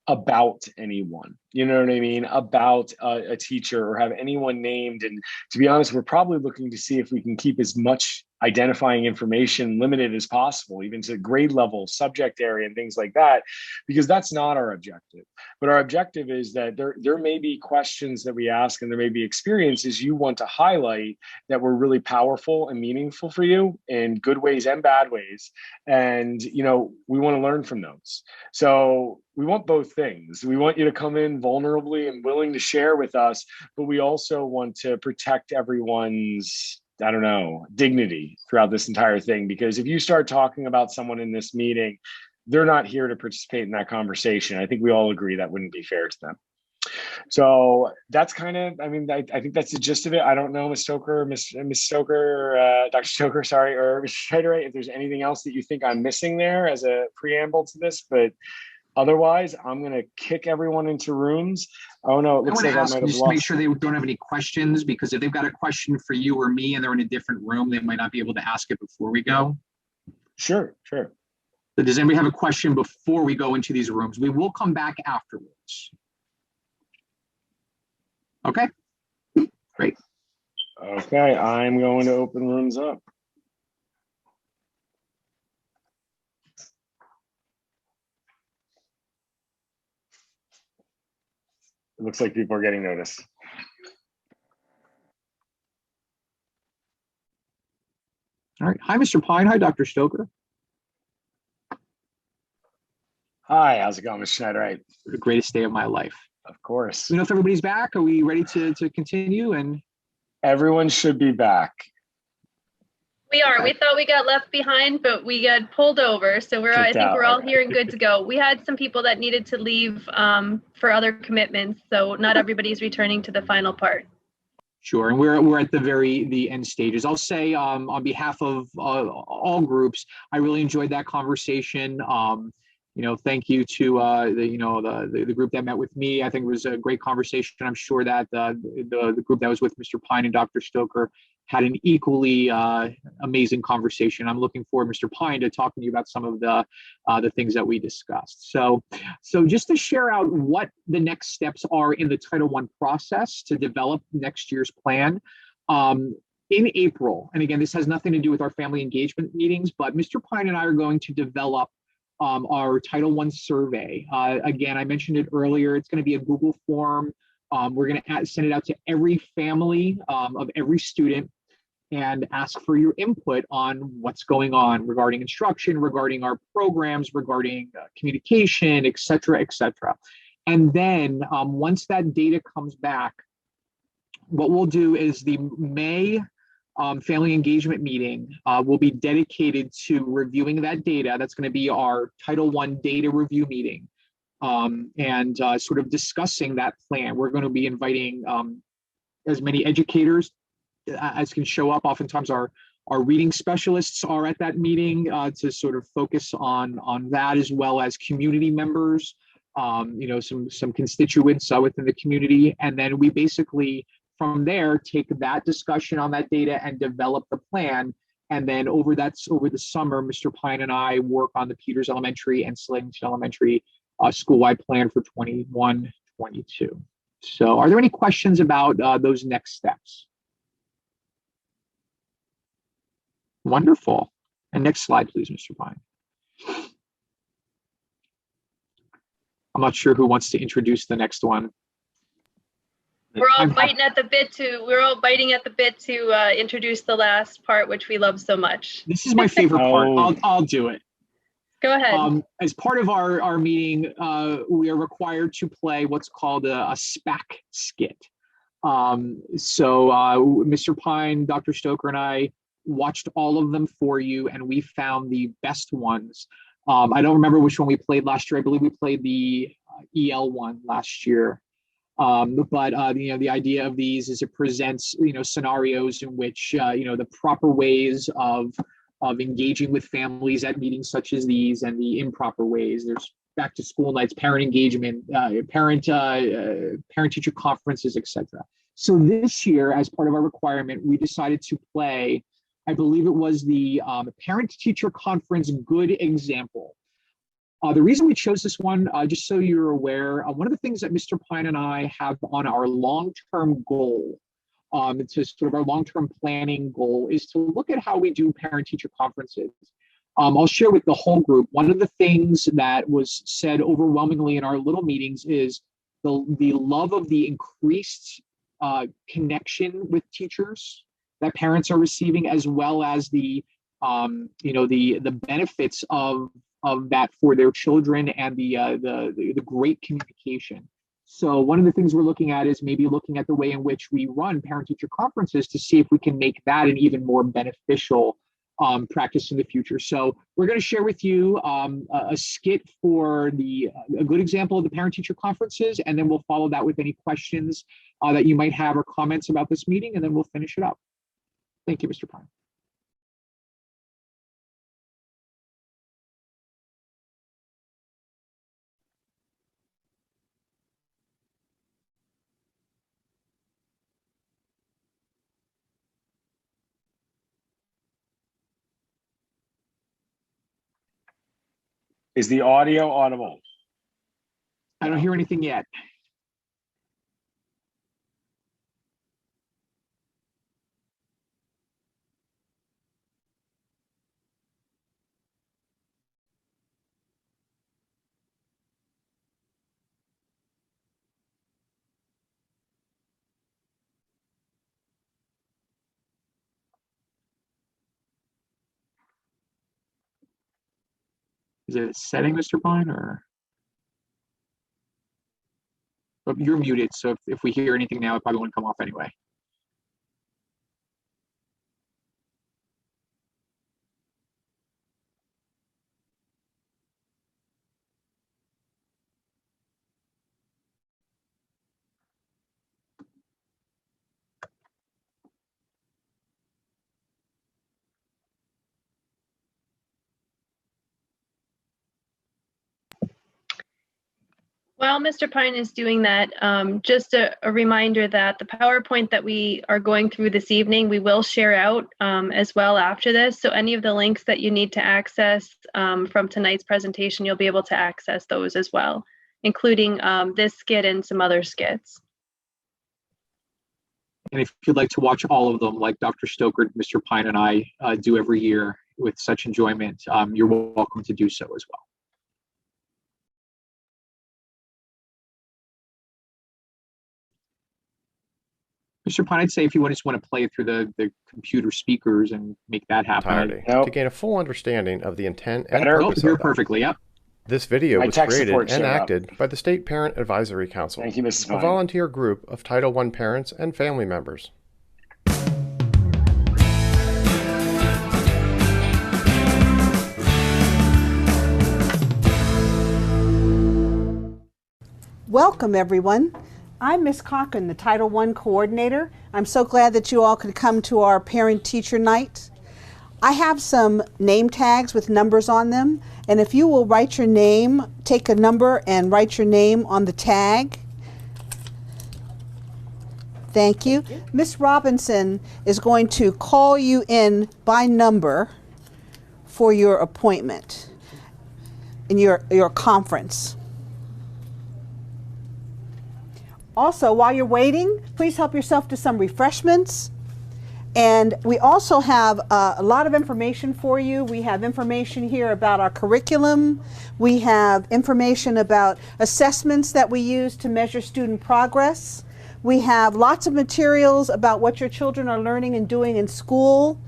about anyone, you know what I mean, about a teacher or have anyone named. And to be honest, we're probably looking to see if we can keep as much identifying information limited as possible, even to grade level, subject area, and things like that, because that's not our objective. But our objective is that there may be questions that we ask and there may be experiences you want to highlight that were really powerful and meaningful for you in good ways and bad ways. And, you know, we want to learn from those. So we want both things. We want you to come in vulnerably and willing to share with us, but we also want to protect everyone's, I don't know, dignity throughout this entire thing. Because if you start talking about someone in this meeting, they're not here to participate in that conversation. I think we all agree that wouldn't be fair to them. So that's kind of, I mean, I think that's the gist of it. I don't know, Ms. Stoker, Ms. Stoker, Dr. Stoker, sorry, or Mr. Schneider, if there's anything else that you think I'm missing there as a preamble to this, but otherwise, I'm going to kick everyone into rooms. Oh no, it looks like I might have just lost. make sure they don't have any questions, because if they've got a question for you or me and they're in a different room, they might not be able to ask it before we go. Sure. So does anybody have a question before we go into these rooms? We will come back afterwards. Okay, great. Okay, I'm going to open rooms up. It looks like people are getting notice. All right. Hi, Mr. Pine. Hi, Dr. Stoker. Hi, how's it going, Mr. Schneider? Right. The greatest day of my life. Of course. You know, if everybody's back, are we ready to continue? And everyone should be back. We are. We thought we got left behind, but we got pulled over. So I think we're all here and good to go. We had some people that needed to leave for other commitments. So not everybody's returning to the final part. Sure. And we're at the end stages. I'll say on behalf of all groups, I really enjoyed that conversation. You know, thank you to the group that met with me. I think it was a great conversation. I'm sure that the group that was with Mr. Pine and Dr. Stoker had an equally amazing conversation. I'm looking forward, Mr. Pine, to talking to you about some of the things that we discussed. So just to share out what the next steps are in the Title I process to develop next year's plan. In April, and again, this has nothing to do with our family engagement meetings, but Mr. Pine and I are going to develop our Title I survey. Again, I mentioned it earlier, it's going to be a Google form. We're going to send it out to every family of every student and ask for your input on what's going on regarding instruction, regarding our programs, regarding communication, et cetera, et cetera. And then once that data comes back, what we'll do is the May family engagement meeting will be dedicated to reviewing that data. That's going to be our Title I data review meeting and sort of discussing that plan. We're going to be inviting as many educators as can show up. Oftentimes our reading specialists are at that meeting to sort of focus on that, as well as community members, some constituents within the community. And then we basically, from there, take that discussion on that data and develop the plan. And then over the summer, Mr. Pine and I work on the Peters Elementary and Slington Elementary school-wide plan for 21-22. So are there any questions about those next steps? Wonderful. And next slide, please, Mr. Pine. I'm not sure who wants to introduce the next one. We're all biting at the bit to introduce the last part, which we love so much. This is my favorite part. I'll do it. Go ahead. As part of our meeting, we are required to play what's called a SPAC skit. So Mr. Pine, Dr. Stoker, and I watched all of them for you, and we found the best ones. I don't remember which one we played last year. I believe we played the EL one last year. But the idea of these is it presents scenarios in which the proper ways of engaging with families at meetings such as these, and the improper ways. There's back to school nights, parent engagement, parent teacher conferences, etc. So this year, as part of our requirement, we decided to play, I believe it was the Parent-Teacher Conference Good Example. The reason we chose this one, just so you're aware, one of the things that Mr. Pine and I have on our long-term goal, it's just sort of our long-term planning goal, is to look at how we do parent-teacher conferences. I'll share with the whole group. One of the things that was said overwhelmingly in our little meetings is the love of the increased connection with teachers that parents are receiving, as well as the the benefits of that for their children, and the great communication. So one of the things we're looking at is maybe looking at the way in which we run parent-teacher conferences to see if we can make that an even more beneficial practice in the future. So we're going to share with you a skit for a good example of the parent-teacher conferences, and then we'll follow that with any questions that you might have or comments about this meeting, and then we'll finish it up. Thank you, Mr. Pine. Is the audio audible? I don't hear anything yet. Is it a setting, Mr. Pine, or? Oh, you're muted, so if we hear anything now, it probably won't come off anyway. While Mr. Pine is doing that, just a reminder that the PowerPoint that we are going through this evening, we will share out as well after this. So any of the links that you need to access from tonight's presentation, you'll be able to access those as well, including this skit and some other skits. And if you'd like to watch all of them, like Dr. Stoker, Mr. Pine, and I do every year with such enjoyment, you're welcome to do so as well. Mr. Pine, I'd say if you just want to play it through the computer speakers and make that happen. To gain a full understanding of the intent and Nope, purpose you're of perfectly, yep. This video was tech created support and showed up. acted by the State Parent Advisory Council, Thank you, Mrs. a Pine. volunteer group of Title I parents and family members. Welcome, everyone. I'm Ms. Cochran, the Title I coordinator. I'm so glad that you all could come to our parent-teacher night. I have some name tags with numbers on them, and if you will write your name, take a number and write your name on the tag. Thank you. Miss Robinson is going to call you in by number for your appointment in your conference. Also, while you're waiting, please help yourself to some refreshments. And we also have a lot of information for you. We have information here about our curriculum. We have information about assessments that we use to measure student progress. We have lots of materials about what your children are learning and doing in school.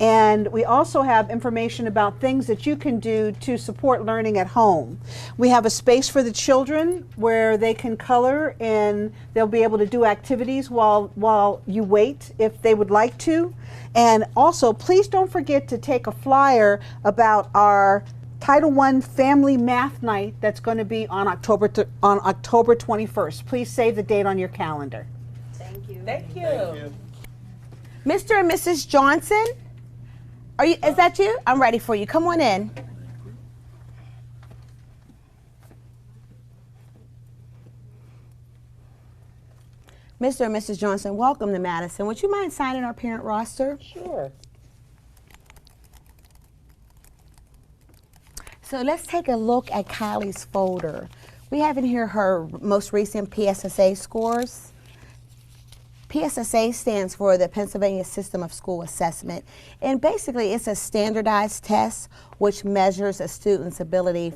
And we also have information about things that you can do to support learning at home. We have a space for the children where they can color, and they'll be able to do activities while you wait if they would like to. And also, please don't forget to take a flyer about our Title I Family Math Night that's going to be on October 21st. Please save the date on your calendar. Thank you. Thank you. Mr. and Mrs. Johnson? Is that you? I'm ready for you. Come on in. Mr. and Mrs. Johnson, welcome to Madison. Would you mind signing our parent roster? Sure. So let's take a look at Kylie's folder. We have in here her most recent Pssa scores. Pssa stands for the Pennsylvania System of School Assessment, and basically it's a standardized test which measures a student's ability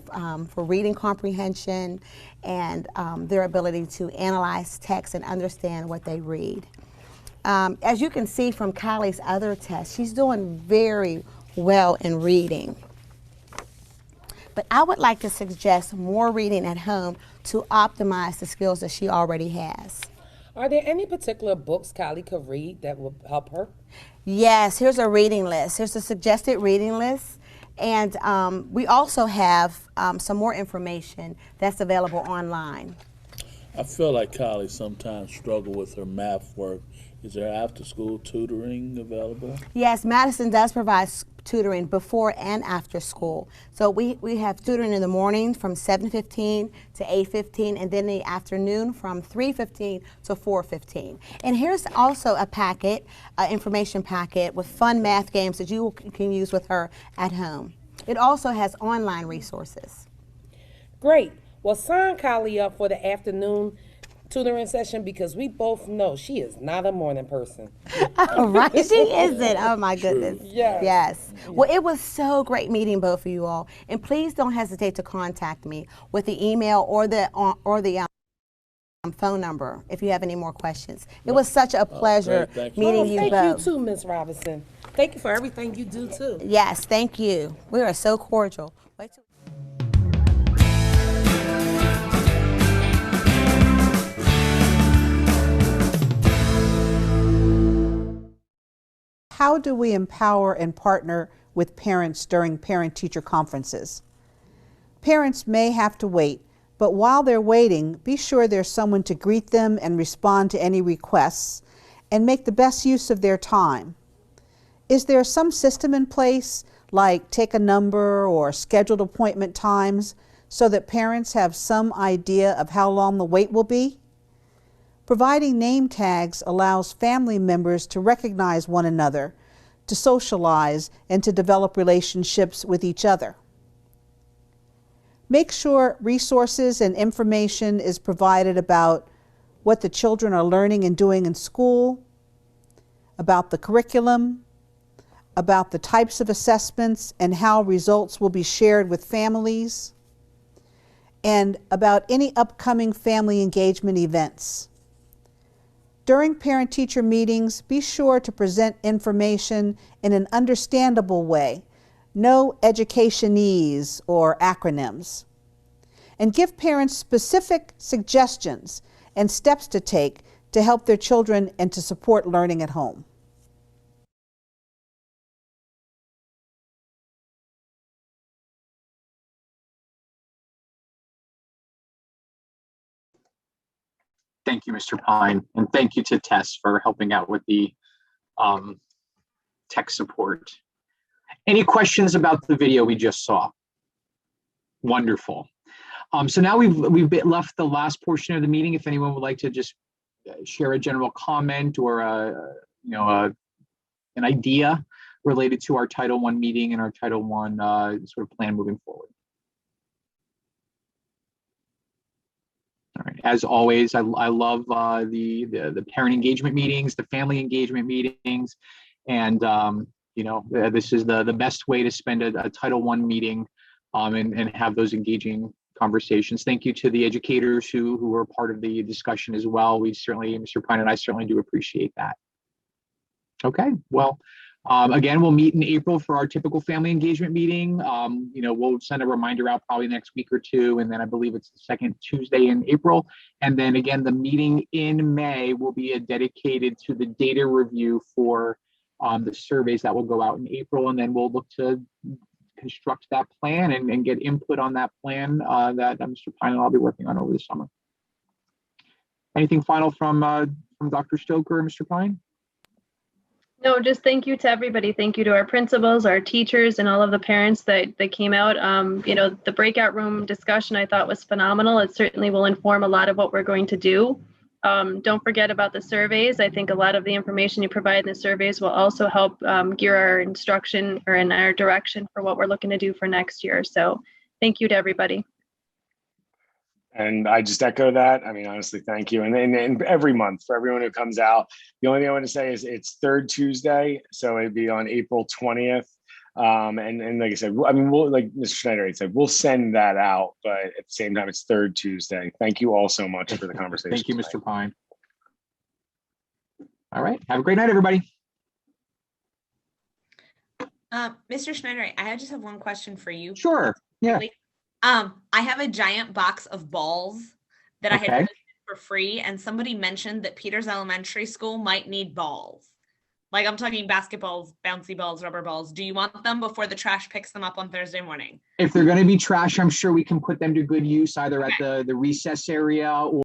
for reading comprehension and their ability to analyze text and understand what they read. As you can see from Kylie's other tests, she's doing very well in reading. But I would like to suggest more reading at home to optimize the skills that she already has. Are there any particular books Kylie could read that will help her? Yes, here's a reading list. Here's a suggested reading list. And we also have some more information that's available online. I feel like Kylie sometimes struggle with her math work. Is there after-school tutoring available? Yes, Madison does provide tutoring before and after school. So we have tutoring in the morning from 7:15 to 8:15, and then in the afternoon from 3:15 to 4:15. And here's also a packet, information packet with fun math games that you can use with her at home. It also has online resources. Great. Well, sign Kylie up for the afternoon tutoring session because we both know she is not a morning person. Oh, right, she isn't. Oh my goodness. Yes. Yes. Well, it was so great meeting both of you all, and please don't hesitate to contact me with the email or the phone number if you have any more questions. It was such a pleasure meeting you both. Thank you too, Miss Robinson. Thank you for everything you do too. Yes, thank you. We are so cordial. Wait till How do we empower and partner with parents during parent-teacher conferences? Parents may have to wait, but while they're waiting, be sure there's someone to greet them and respond to any requests and make the best use of their time. Is there some system in place, like take a number or scheduled appointment times, so that parents have some idea of how long the wait will be? Providing name tags allows family members to recognize one another, to socialize, and to develop relationships with each other. Make sure resources and information is provided about what the children are learning and doing in school, about the curriculum, about the types of assessments and how results will be shared with families, and about any upcoming family engagement events. During parent-teacher meetings, be sure to present information in an understandable way, no educationese or acronyms, and give parents specific suggestions and steps to take to help their children and to support learning at home. Thank you, Mr. Pine, and thank you to Tess for helping out with the tech support. Any questions about the video we just saw? Wonderful. So now we've left the last portion of the meeting. If anyone would like to just share a general comment or an idea related to our Title I meeting and our Title I sort of plan moving forward. All right. As always, I love the parent engagement meetings, the family engagement meetings, and this is the best way to spend a Title I meeting and have those engaging conversations. Thank you to the educators who were part of the discussion as well. We certainly, Mr. Pine and I certainly do appreciate that. Okay, well, again, we'll meet in April for our typical family engagement meeting. We'll send a reminder out probably next week or two, and then I believe it's the second Tuesday in April. And then again, the meeting in May will be dedicated to the data review for the surveys that will go out in April, and then we'll look to construct that plan and get input on that plan that Mr. Pine and I'll be working on over the summer. Anything final from Dr. Stoker or Mr. Pine? No, just thank you to everybody. Thank you to our principals, our teachers, and all of the parents that came out. The breakout room discussion I thought was phenomenal. It certainly will inform a lot of what we're going to do Don't forget about the surveys. I think a lot of the information you provide in the surveys will also help gear our instruction or in our direction for what we're looking to do for next year. So thank you to everybody. And I just echo that. I mean, honestly, thank you. And every month for everyone who comes out, the only thing I want to say is it's third Tuesday. So it'd be on April 20th. And like I said, I mean, we'll, like Mr. Schneider said, we'll send that out, but at the same time, it's third Tuesday. Thank you all so much for the conversation. Thank you, Mr. Pine. All right. Have a great night, everybody. Mr. Schneider, I just have one question for you. Sure. Yeah. I have a giant box of balls that I had posted for free, and somebody mentioned that Peters Elementary School might need balls. Like, I'm talking basketballs, bouncy balls, rubber balls. Do you want them before the trash picks them up on Thursday morning? If they're going to be trash, I'm sure we can put them to good use either at the recess area or